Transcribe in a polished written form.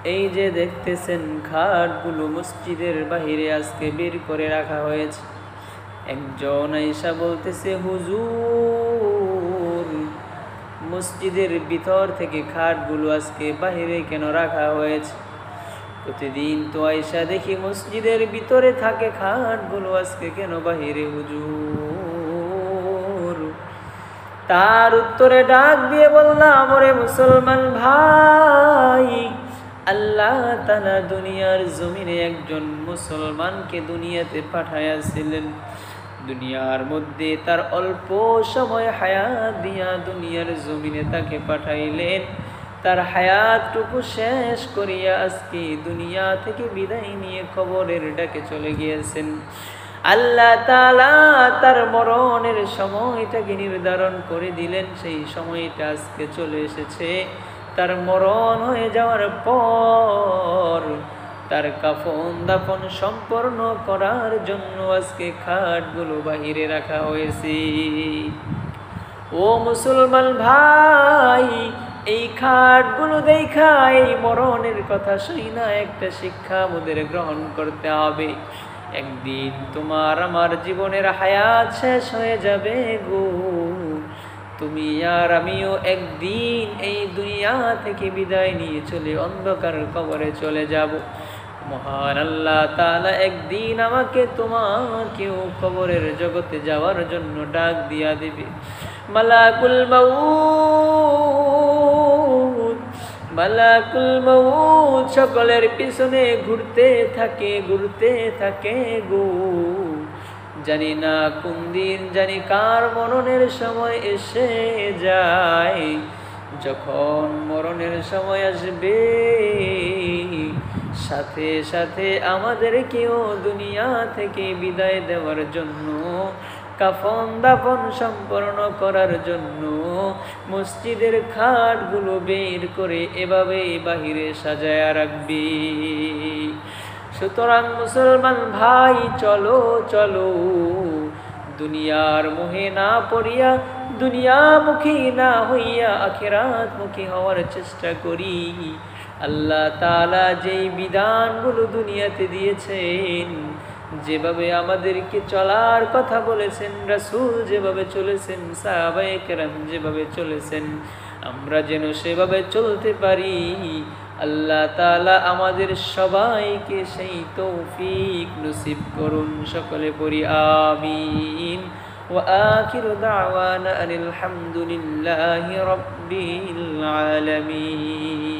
এই যে দেখতেছেন খাটগুলো মসজিদের বাহিরে আজকে বের করে রাখা হয়েছে। একজন আয়েশা বলতেছে, হুজুর, মসজিদের ভিতর থেকে খাটগুলো আজকে বাহিরে কেন রাখা হয়েছে? প্রতিদিন তো আয়েশা দেখি মসজিদের ভিতরে থাকে, খাটগুলো আজকে কেন বাহিরে হুজুর? তার উত্তরে ডাক দিয়ে বললাম, ওরে মুসলমান ভাই, আল্লাহ তাআলা দুনিয়ার জমিনে একজন মুসলমানকে দুনিয়াতে পাঠাইয়াছিলেন। দুনিয়ার মধ্যে তার অল্প সময় হায়াত দিয়া দুনিয়ার জমিনে তাকে পাঠাইলেন। তার হায়াতটুকু শেষ করিয়া আজকে দুনিয়া থেকে বিদায় নিয়ে কবরের ডাকে চলে গিয়েছেন। আল্লাহ তাআলা তার মরণের সময়টাকে নির্ধারণ করে দিলেন, সেই সময়টা আজকে চলে এসেছে। তার মরণ হয়ে যাওয়ার পর তার কাফন দাফন সম্পন্ন করার জন্য আজকে খাটগুলো বাহিরে রাখা হয়েছে। ও মুসলমান ভাই, এই খাটগুলো দেখা, এই মরণের কথা শুই না একটা শিক্ষা আমাদের গ্রহণ করতে হবে। একদিন তোমার আমার জীবনের হায়াত শেষ হয়ে যাবে গো। তুমি আর আমিও একদিন এই দুনিয়া থেকে বিদায় নিয়ে চলে অন্ধকার কবরে চলে যাব। মহান আল্লাহ তাআলা একদিন আমাকে তোমাকেও কবরের জগতে যাওয়ার জন্য ডাক দিয়া দিবে। মালাকুল মাউত, মালাকুল মাউত সকলের পিছনে ঘুরতে থাকে গো। জানি না কোন দিন, জানি কার মরণের সময় এসে যায়। যখন মরণের সময় আসবে, সাথে সাথে আমাদেরকেও দুনিয়া থেকে বিদায় দেওয়ার জন্য, কাফন দাফন সম্পন্ন করার জন্য মসজিদের খাটগুলো বের করে এভাবে বাহিরে সাজায়া রাখবি। সুতরাং মুসলমান ভাই, চলো চলো, দুনিয়ার মোহে না পড়িয়া, দুনিয়ামুখী না হইয়া আখিরাতমুখী হওয়ার চেষ্টা করি। আল্লাহ তাআলা যেই বিধানগুলো দুনিয়াতে দিয়েছেন, যেভাবে আমাদেরকে চলার কথা বলেছেন, রাসূল যেভাবে চলেছেন, সাহাবায়ে কেরাম যেভাবে চলেছেন, আমরা যেন সেভাবে চলতে পারি। আল্লাহ তাআলা আমাদের সবাইকে সেই তৌফিক নসিব করুন। সকলে পড়ি আমিন। ওয়া আখিরু দাওয়ানা আনিল হামদুলিল্লাহি রাব্বিল আলামিন।